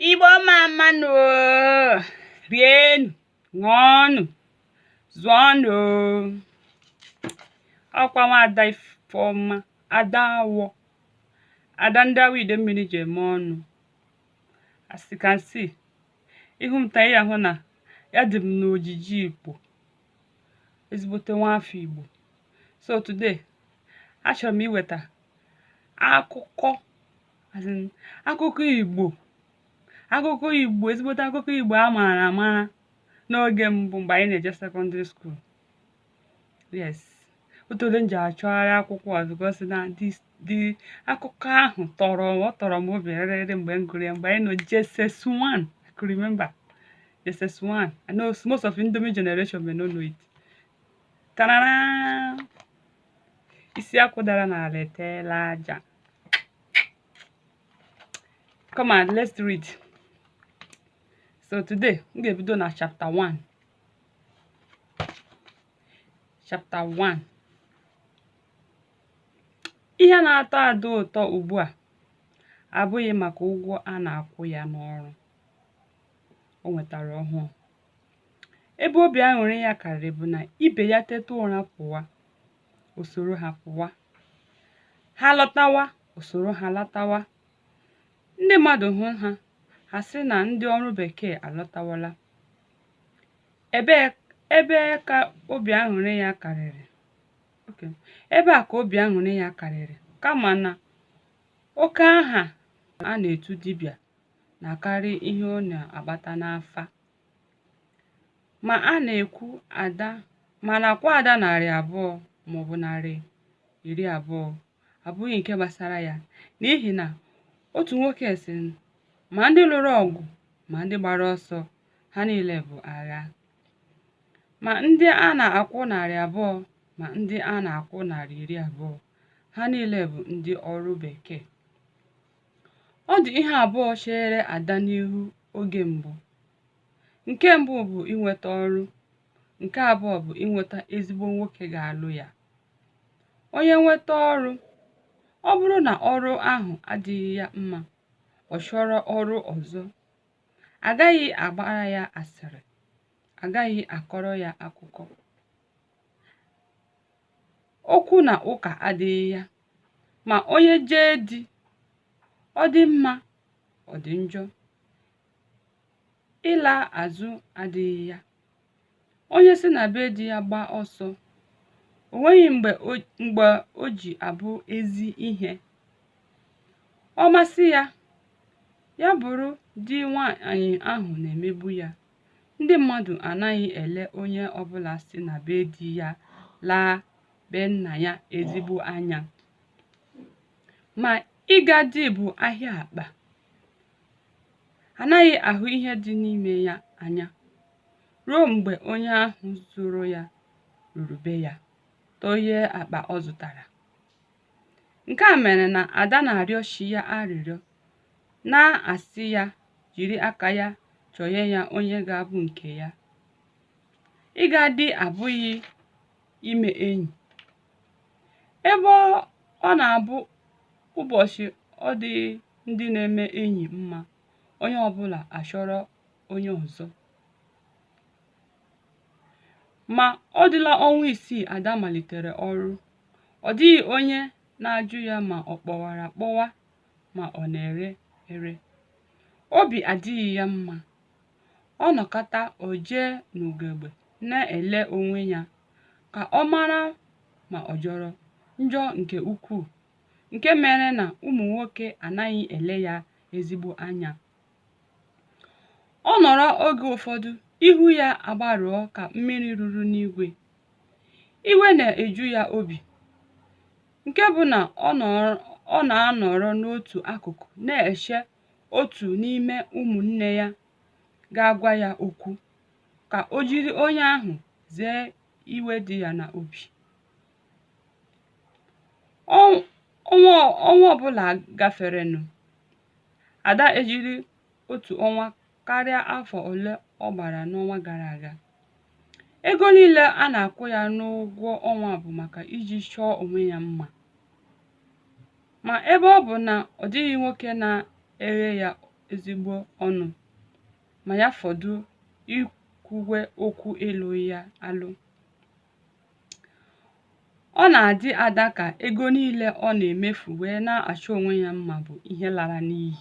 Igbo mmanụ rienu, ṅụọnụ, zụọnụ. Ọkwa nwaada Ifeọma, ada awọ, ada ndị awọ ide mmiri ji eme ọnụ. As you can see, ihu m taa ahụ na ya dị m n'ojiji Igbo, ezigbote nwafọ Igbo. So today, achọrọ m iweta akụkọ Igbo, ezigbote akụkọ Igbo a mara amara n'oge mbụ mgbe anyị na-eje secondary school. Yes, otole m ji achọgharị akwụkwọ ọzọ gosi na the akụkọ ahụ tọrọ m obi rịrị mgbe m gụrụ ya, mgbe anyị nọ JSS1. I could remember JSS1. I know most of Indomie generation may not know it. Tarara! Isi akwụ dara n'ala eteela aja. Come on, let's read. So today, I'm going to be doing chapter 1. Chapter 1. Ihe na-atọ ada ụtọ ugbu a abụghị maka ụgwọ a na-akwụ ya n'ọrụ o nwetara ọhụụ. Ebe obi aṅụrị ya karịrị bụ na ibe ya teta ụra pụwa, usoro ha pụwa. Ha lọtawa, usoro ha lọtawa. Ndị mmadụ hụ ha, ha sị na ndị ọrụ bekee alọtawala. Ebe ka obi aṅụrị ya karịrị. Ebe a ka obi aṅụrị ya karịrị, kama na oke aha a na-etu dibịa na-akarị ihe ọ na-agbata n'afa. Ma a na-ekwu nakwa ada 200 maọbụ 120 abụghị nke gbasara ya, n'ihi na otu nwoke sị ma ndị lụrụ ọgụ ma ndị gbara ọsọ, ha niile bụ agha. Ma ndị a na-akwụ 200 ma ndị a na-akwụ 120, ha niile bụ ndị ọrụ bekee. Ọ dị ihe abụọ chere ada n'ihu oge mbụ. Nke mbụ bụ inweta ọrụ, nke abụọ bụ inweta ezigbo nwoke ga-alụ ya. Onye nweta ọrụ, ọ bụrụ na ọrụ ahụ adịghị ya mma, ọ chọrọ ọrụ ọzọ. Agaghị agbara ya asịrị, agaghị akọrọ ya akụkọ. Okwu na ụka adịghị ya, ma onye jee di, ọ dị mma, ọ dị njọ. Ịla azụ adịghị ya. Onye si na be di ya gba ọsọ, o nweghị mgbe o ji abụ ezi ihe. Ọ masị ya, ya bụrụ di nwaanyị ahụ na-emegbu ya. Ndị mmadụ anaghị ele onye ọbụla si na be di ya laa be nna ya ezigbo anya. Ma ịga di bụ ahịa akpa. Anaghị ahụ ihe dị n'ime ya anya ruo mgbe onye ahụ zụrụ ya ruru be ya tohie akpa ọ zụtara. Nke a mere na ada na-arịọ chi ya arịrịọ, na-asị ya jiri aka ya chọnye ya onye ga-abụ nke ya. Ịga di abụghị ime enyi. Ebe ọ na-abụ ụbọchị ọ dị ndị na-eme enyi mma, onye ọbụla achọrọ onye ọzọ. Ma ọ dịla ọnwa 6 ada malitere ọrụ. Ọ dịghị onye na-ajụ ya ma ọ kpọwara akpọwa ma ọ na-ere ere. Obi adịghị ya mma. Ọ nọkọta o jee n'ugegbe na-ele onwe ya ka ọ mara ma ọ jọrọ njọ nke ukwuu, nke mere na ụmụ nwoke anaghị ele ya ezigbo anya. Ọ nọrọ oge ụfọdụ, ihu ya agbarụọ ka mmiri ruru n'igwe. Iwe na-eju ya obi, nke bụ na ọ na-anọrọ n'otu akụkụ na-eche otu n'ime ụmụnne ya ga-agwa ya okwu ka o jiri onye ahụ zee iwe dị ya n'obi. Ọnwa ọbụla gaferenụ, ada ejiri otu ọnwa karịa afọ ole ọ gbara n'ọnwa gara aga. Ego niile a na-akwụ ya n'ụgwọ ọnwa bụ maka iji chọọ onwe ya mma. Ma ebe ọ bụ na ọ dịghị nwoke na-eghe ya ezigbo ọnụ ma ya fọdụ ikwuwe okwu elu ya alụ. Ọ na-adị Ada ka ego niile ọ na-emefu wee na-achọ onwe ya mma bụ ihe lara n'iyi.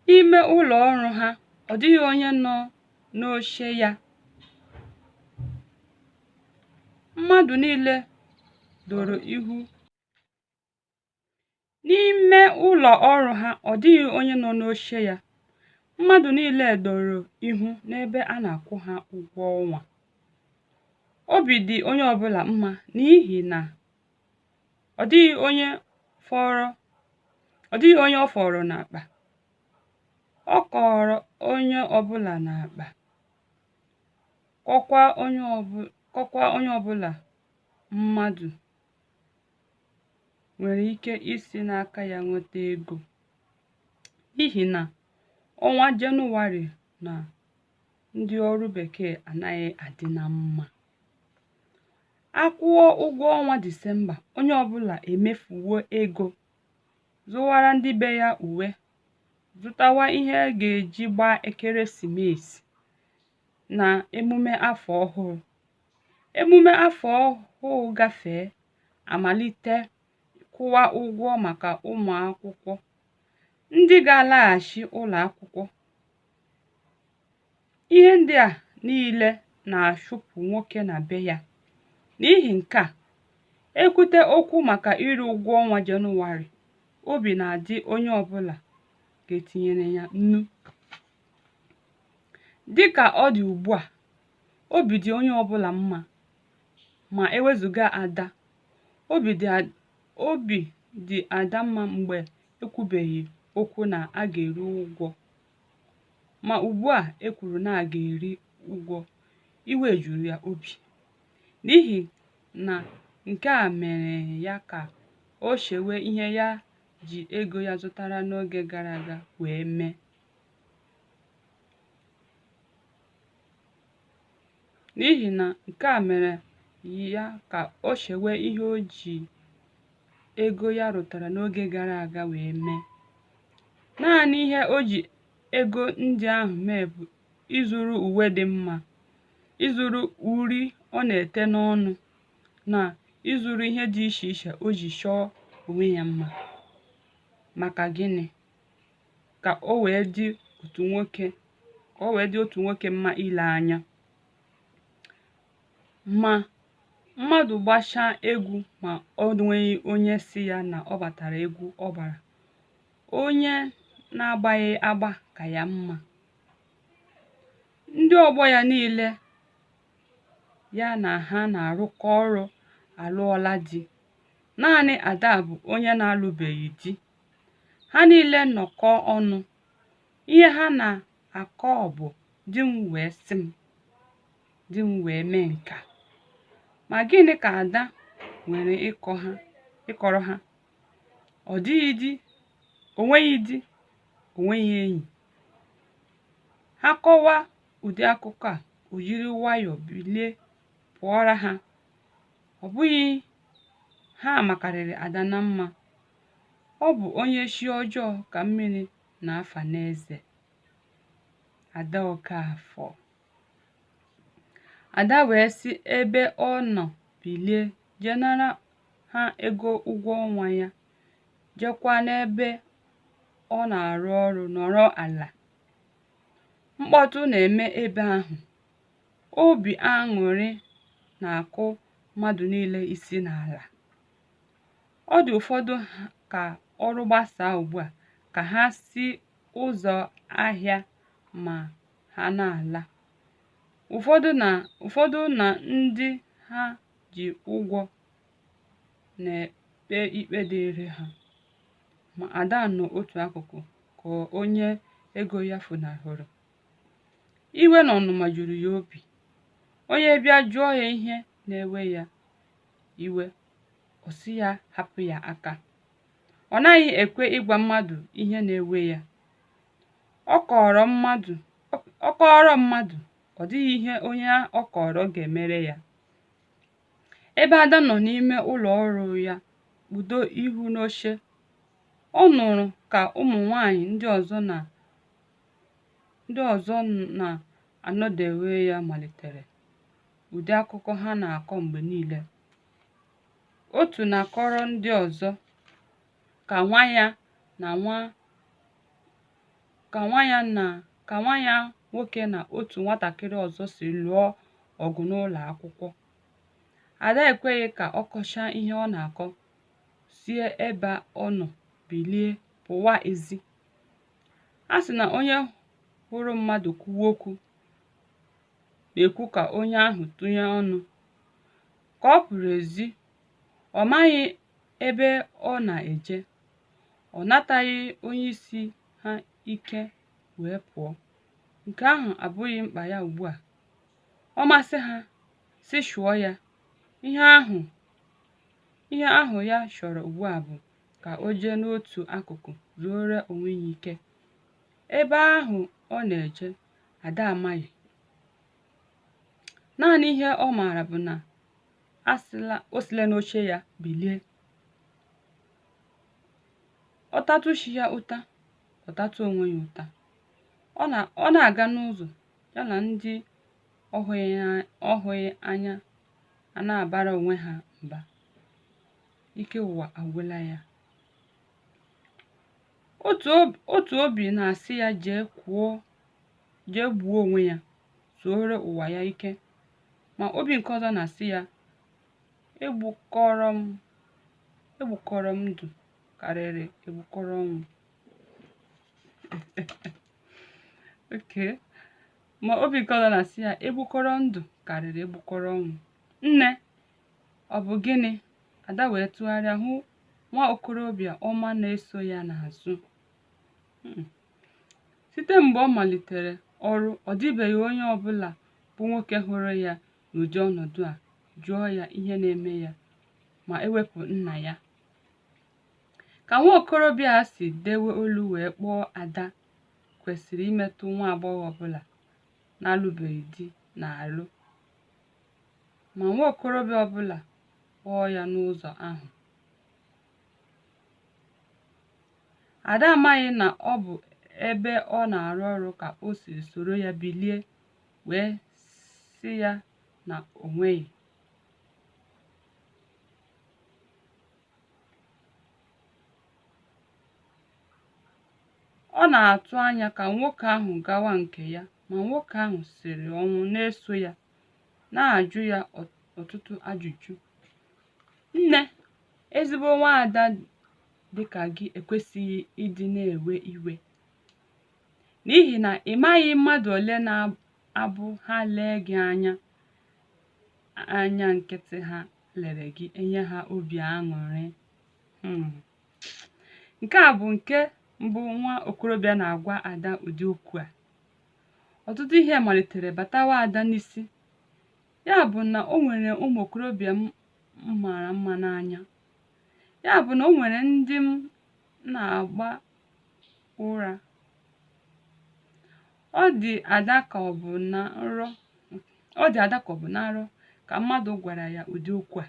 N'ime ụlọ ọrụ ha, ọ dịghị onye nọ n'oche ya. Mmadụ niile doro ihu. N'ime ụlọ ọrụ ha, ọ dịghị onye nọ n'oche ya. Mmadụ niile doro ihu n'ebe a na-akwụ ha ụgwọ ọnwa. Obi dị onye ọbụla mma n'ihi na ọ dịghị onye ọ fọrọ n'akpa. Ọ kọrọ onye ọbụla n'akpa, kọkwa onye ọbụla mmadụ nwere ike isi n'aka ya nweta ego, n'ihi na ọnwa Jenụwarị na ndị ọrụ bekee anaghị adị na mma. Akwụọ ụgwọ ọnwa Disemba, onye ọbụla emefuwo ego zụwara ndị be ya uwe, zụtawa ihe a ga-eji gbaa ekeresimesi na emume afọ ọhụrụ. Emume afọ ọhụrụ gafee, amalite kwụwa ụgwọ maka ụmụ akwụkwọ ndị ga-alaghachi ụlọ akwụkwọ. Ihe ndị a niile na-achụpụ nwoke na be ya. N'ihi nke a, ekwute okwu maka ịrụ ụgwọ ọnwa Jenụwarị, obi na-adị onye ọbụla ga-etinyere ya nnu. Dịka ọ dị ugbu a, obi dị onye ọbụla mma ma ewezuga Ada. Obi dị Ada mma mgbe ekwubeghị okwu na a ga-eri ụgwọ, ma ugbu a ekwuru na a ga-eri ụgwọ, iwe juru ya obi. N'ihi na nke a mere ya ka o chewe ihe ya ji ego ya zụtara n'oge gara aga wee mee. Naanị ihe o ji ego ndị ahụ mee bụ ịzụrụ uwe dị mma, ịzụrụ uri ọ na-ete n'ọnụ, na ịzụrụ ihe dị iche iche o ji chọọ onwe ya mma. Maka gịnị? Ka o wee dị otu nwoke mma ile anya. Ma mmadụ gbachaa egwu ma ọ nweghị onye si ya na ọ batara egwu ọ bara, onye na-agbaghị agba ka ya mma. Ndị ọgbọ ya niile ya na ha na-arụkọ ọrụ alụọla di. Naanị Ada bụ onye na-alụbeghị di. Ha niile nọkọ ọnụ. Ihe ha na-akọ bụ di m wee sị m, di m wee mee nka. Ma gịnị ka Ada nwere ịkọrọ ha? Ọ dịghị di, o nweghị di, o nweghị enyi. Ha kọwaa ụdị akụkọ a, o jiri nwayọọ bilie pụọra ha. Ọ bụghị ha makarịrị Ada na mma. Ọ bụ onye chi ọjọọ ka mmiri na-afa n'eze. Ada Okafọ. Ada wee si ebe ọ nọ bilie jee nara ha ego ụgwọ ọnwa ya, jekwa n'ebe ọ na-arụ ọrụ nọrọ ala. Mkpọtụ na-eme ebe ahụ. Obi aṅụrị na-akụ mmadụ niile isi n'ala. Ọ dị ụfọdụ ka ọrụ gbasaa ugbu a ka ha si ụzọ ahịa ma ha na-ala. Ụfọdụ na ndị ha ji ụgwọ na-ekpe ikpe dịrị ha. Ma Ada nọ otu akụkụ ka onye ego ya funahụrụ. Iwe na ọnụma juru ya obi. Onye bịa jụọ ya ihe na-ewe ya iwe, ọ sị ya hapụ ya aka. Ọ naghị ekwe ịgwa mmadụ ihe na-ewe ya. Ọ kọrọ mmadụ, ọ dịghị ihe onye ọ kọrọ ga-emere ya. Ebe Ada nọ n'ime ụlọ ọrụ ya, kpudo ihu n'oche, Ọ nụrụ ka ụmụ nwanyị ndị ọzọ na-anọdewe ya malitere ụdị akụkọ ha na-akọ mgbe niile. Otu na-akọrọ ndị ọzọ ka nwa ya nwoke na otu nwatakịrị ọzọ si lụọ ọgụ n'ụlọ akwụkwọ. Ada ekweghị ka ọ kọchaa ihe ọ na-akọ, si ebe ọ nọ bilie pụwa ezi. A sị na onye hụrụ mmadụ kwuwa okwu na-ekwu ka onye ahụ tụnye ọnụ. Ka ọ pụrụ ezi, ọ maghị ebe ọ na-eje. Ọ nataghị onyeisi ha ike wee pụọ. Nke ahụ abụghị mkpa ya ugbu a. Ọ masị ha, si chụọ ya. Ihe ahụ ya chọrọ ugbu a bụ ka o jee n'otu akụkụ zuoro onwe ya ike. Ebe ahụ ọ na-eje, Ada amaghị. Naanị ihe ọ maara bụ na o sila n'oche ya bilie. Ọ tatụchi ya ụta, ọ tatụ onwe ya ụta. Ọ na-aga n'ụzọ, ya na ndị ọ hụghị anya a na-abara onwe ha mba. Ike ụwa agwụla ya. Otu obi na-asị ya jee gbuo onwe ya, zuoro ụwa ya ike. Ma obi nke ọzọ na-asị ya, egbukọrọ m ndụ karịrị egbukọrọ ọnwụ. Ma obi nke ọzọ na-asị ya, egbukọrọ ndụ karịrị egbukọrọ ọnwụ. Nne, ọ bụ gịnị? Ada wee tụgharịa hụ nwa okorobịa ọma na-eso ya n'azụ. Site mgbe ọ malitere ọrụ, ọ dịbeghị onye ọbụla bụ nwoke hụrụ ya n'ụdị ọnọdụ a jụọ ya ihe na-eme ya, ma ewepụ nna ya. Ka nwa okorobịa a si dewe olu wee kpọọ Ada kwesịrị imetụ nwa agbọghọ ọbụla na-alụbeghị di n'alụ. Ma nwa okorobịa ọbụla kpọọ ya n'ụzọ ahụ. Ada amaghị na ọ bụ ebe ọ na-arụ ọrụ ka o siri soro ya bilie wee sị ya na o nweghị. Ọ na-atụ anya ka nwoke ahụ gawa nke ya, ma nwoke ahụ siri ọnwụ na-eso ya, na-ajụ ya ọtụtụ ajụjụ. Nne, ezigbo nwaada dịka gị ekwesịghị ịdị na-ewe iwe, n'ihi na ị maghị mmadụ ole na-abụ ha lee gị anya nkịtị ha lere gị enye ha obi aṅụrị. Nke a bụ nke mbụ nwa okorobịa na-agwa Ada ụdị okwu a. Ọtụtụ ihe malitere batawa Ada n'isi. Ya bụ na o nwere ụmụ okorobịa m mara mma n'anya. Ya bụ na o nwere ndị m na-agba ụra. Ọ dị Ada ka ọ bụ na nrọ ka mmadụ gwara ya ụdị okwu a.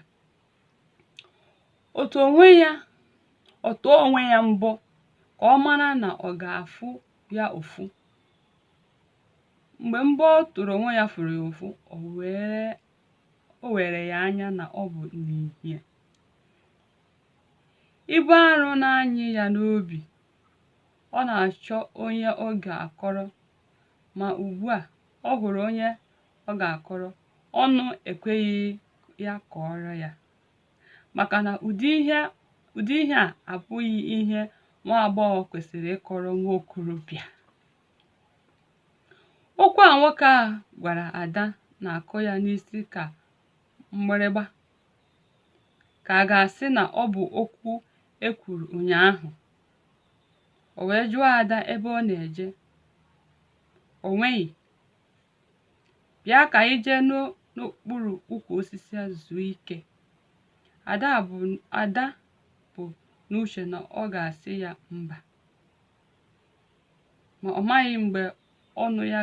O too onwe ya mbọ ka ọ mara na ọ ga-afụ ya ụfụ. Mgbe mbọ ọ tụrụ onwe ya fụrụ ya ụfụ, o were ya anya na ọ bụ n'ihi ibu arụ na-anyị ya n'obi. Ọ na-achọ onye ọ ga-akọrọ, ma ugbu a ọ hụrụ onye ọ ga-akọrọ, ọnụ ekweghị ya kọrọ ya, maka na ụdị ihe a abụghị ihe nwa agbọghọ kwesịrị ịkọrọ nwa okorobịa. Okwu a nwoke a gwara Ada na-akụ ya n'isi ka mgbịrịgba, ka a ga-asị na ọ bụ okwu ekwuru ụnyaahụ. O wee jụọ Ada ebe ọ na-eje. O nweghị. Bịa ka anyị jee n'okpuru ukwu osisi a zuo ike. Ada bụ n'uche na ọ ga-asị ya mba, ma ọ maghị mgbe ọnụ ya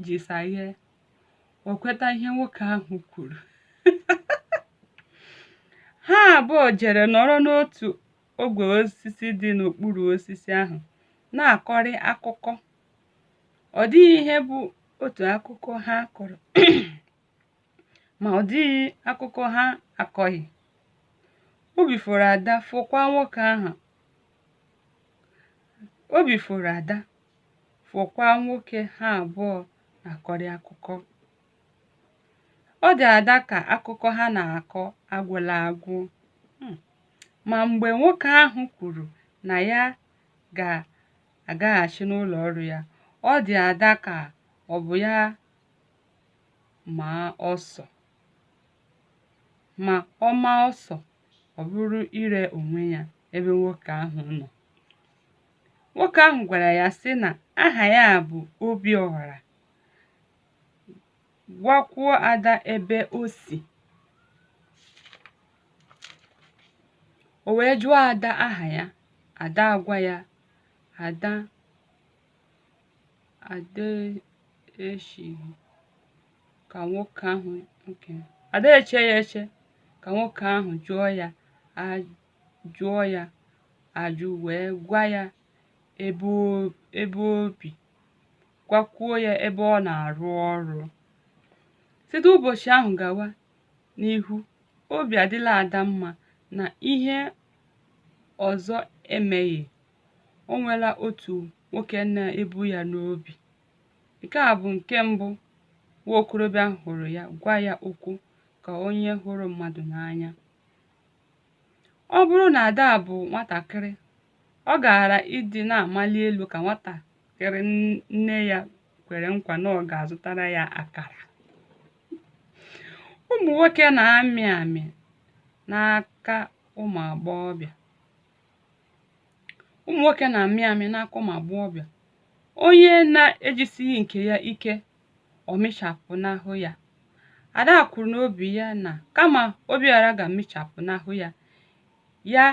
ji saghee, o kweta ihe nwoke ahụ kwuru. Ha abụọ jere nọrọ n'otu ogwe osisi dị n'okpuru osisi ahụ na-akọrị akụkọ. Ọ dịghị ihe bụ otu akụkọ ha kọrọ ma ọ dịghị akụkọ ha akọghị. Obi fọrọ Ada fọkwa nwoke ahụ. Obi fọrọ Ada fọkwa nwoke ha abụọ na-akọrị akụkọ. Ọ dị Ada ka akụkọ ha na-akọ agwụla agwụ. Ma mgbe nwoke ahụ kwuru na ya ga-agaghachi n'ụlọ ọrụ ya, ọ dị Ada ka ọ bụ ya maa ọsọ. Ma ọ maa ọsọ, ọ bụrụ ire onwe ya ebe nwoke ahụ nọ. Nwoke ahụ gwara ya sị na aha ya bụ Obiọra. Gwakwuo Ada ebe o si. O wee jụọ Ada aha ya. Ada agwa ya Ada echighị ka nwoke ahụ Ada eche ya eche ka nwoke ahụ jụọ ya ajụ wee gwa ya ebe obi, gwakwuo ya ebe ọ na-arụ ọrụ. Site ụbọchị ahụ gawa n'ihu, obi adịla Ada mma na ihe ọzọ emeghị. O nwela otu nwoke na-ebu ya n'obi. Nke a bụ nke mbụ nwa okorobịa hụrụ ya gwa ya okwu ka onye hụrụ mmadụ n'anya. Ọ bụrụ na Ada bụ nwatakịrị, ọ gaara ịdị na-amali elu ka nwatakịrị nne ya kwere nkwa na ọ ga-azụtara ya akara. Ụmụ nwoke na-amị amị n'aka ụmụ agbọghọbịa. Onye na-ejisighị nke ya ike, ọ mịchapụnahụ ya. Ada kwuru n'obi ya na kama Obiọra ga-amịchapụnahụ ya, ya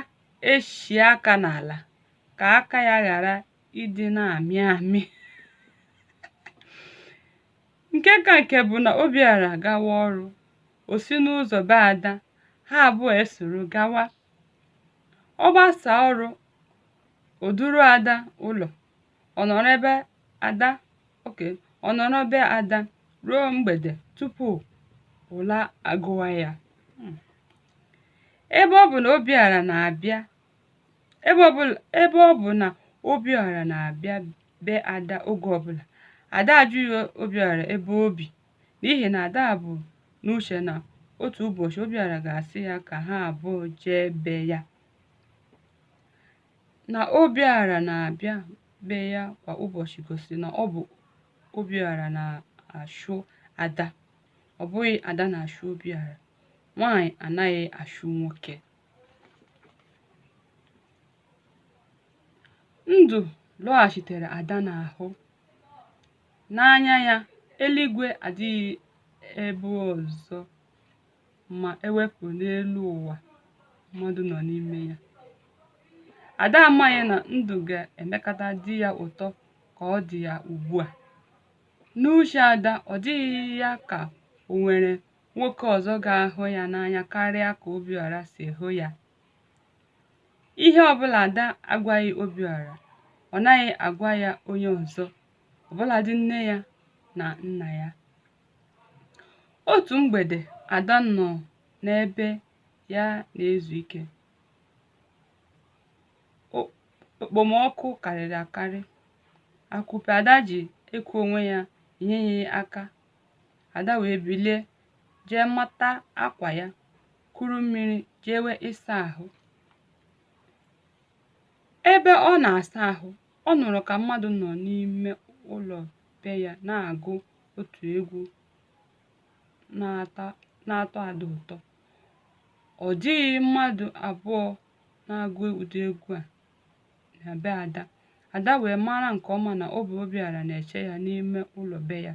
eshie aka n'ala ka aka ya ghara ịdị na-amị amị. Nke bụ na Obiọra gawa ọrụ, o si n'ụzọ be Ada, ha abụọ esoro gawa. Ọ gbasaa ọrụ, o duru Ada ụlọ. Ọ nọrọ be Ada ruo mgbede tupu ụra agụwa ya. Ebe ọ bụ na Obiọra na-abịa be Ada oge ọbụla, Ada ajụghị Obiọra ebe o bi, n'ihi na Ada bụ n'uche na otu ụbọchị Obiọra ga-asị ya ka ha abụọ jee be ya. Na Obiọra na-abịa be ya kwa ụbọchị gosiri na ọ bụ Obiọra na-achụ Ada, ọ bụghị Ada na-achụ Obiọra. Nwaanyị anaghị achụ nwoke. Ndụ lọghachitere Ada n'ahụ. N'anya ya, eluigwe adịghị ebe ọzọ ma ewepụ n'elu ụwa mmadụ nọ n'ime ya. Ada amaghị na ndụ ga-emekata di ya ụtọ ka ọ dị ya ugbu a. N'uche Ada, ọ dịghị ya ka o nwere nwoke ọzọ ga-ahụ ya n'anya karịa ka Obiọra si hụ ya. Ihe ọbụla Ada agwaghị Obiọra, ọ naghị agwa ya onye ọzọ, ọbụladị nne ya na nna ya. Otu mgbede, Ada nọ n'ebe ya na-ezu ike. Okpomọkụ karịrị akarị. Akụpe Ada ji eku onwe ya enyeghị aka. Ada wee bilie jee mata akwa ya, kuru mmiri jewe ịsa ahụ. Ebe ọ na-asa ahụ, ọ nụrụ ka mmadụ nọ n'ime ụlọ be ya na-agụ otu egwu na-atọ Ada ụtọ. Ọ dịghị mmadụ abụọ na-agụ ụdị egwu a na be Ada. Ada wee mara nke ọma na ọ bụ Obiọra na-eche ya n'ime ụlọ be ya.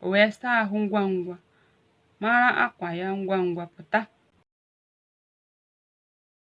O wee saa ahụ ngwa ngwa, mara akwa ya ngwa ngwa pụta.